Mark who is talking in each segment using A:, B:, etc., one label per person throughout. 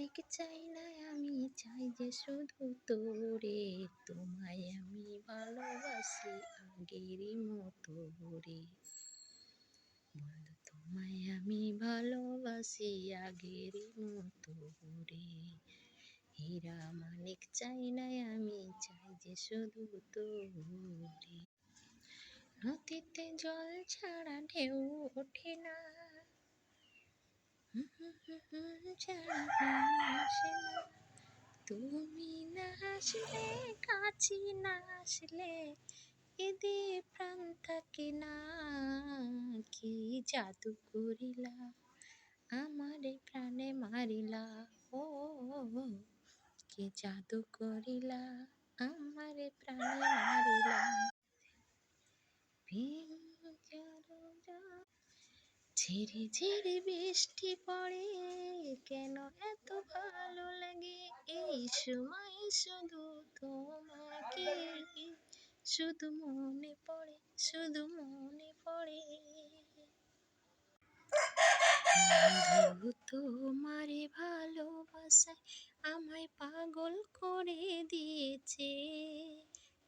A: অনেক চাই না আমি, চাই যে শুধু তোরে, তোমায় আমি ভালোবাসি আগেরই মতো রে। বন্ধু তোমায় আমি ভালোবাসি আগেরই মতো রে। হীরা মানিক চাই না আমি, চাই যে শুধু তোরে। নদীতে জল ছাড়া ঢেউ ওঠে না, ছাড়া আসে না। তুমি না আসলে, কাছে না আসলে, এদে প্রাণ থাকে না। কি জাদু করিলা, আমারে প্রাণে মারিলা। ও কি জাদু করিলা, আমারে প্রাণে মারিলা। ঝিরি ঝিরি বৃষ্টি পড়ে, কেন এত ভালো লাগে এই সময় শুধু তোমাকে, শুধু মনে পড়ে, শুধু মনে পড়ে। বন্ধু তোমারে ভালোবাসায় আমায় পাগল করে দিয়েছে,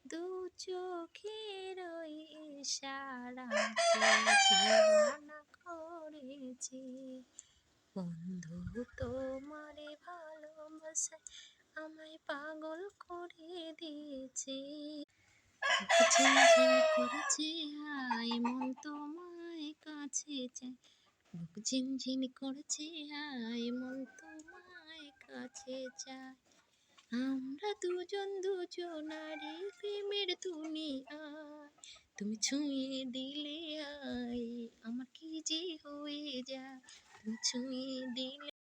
A: দু চোখের ওই ইশারাতে দিওয়ানা করেছে। বন্ধু তোমারে ভালোবাসায় আমায় পাগল করে দিয়েছে। ঝিমঝিম করেছে আয় মন তোমায় কাছে চায়, বুক ঝিমঝিম করেছে আয় মন তোমায় কাছে চায়। আমরা দুজন দুজনারই প্রেমের দুনিয়ায়, তুমি ছুঁয়ে দিলে আয় আমার কি যে হয়ে যায়, তুমি ছুঁয়ে দিলে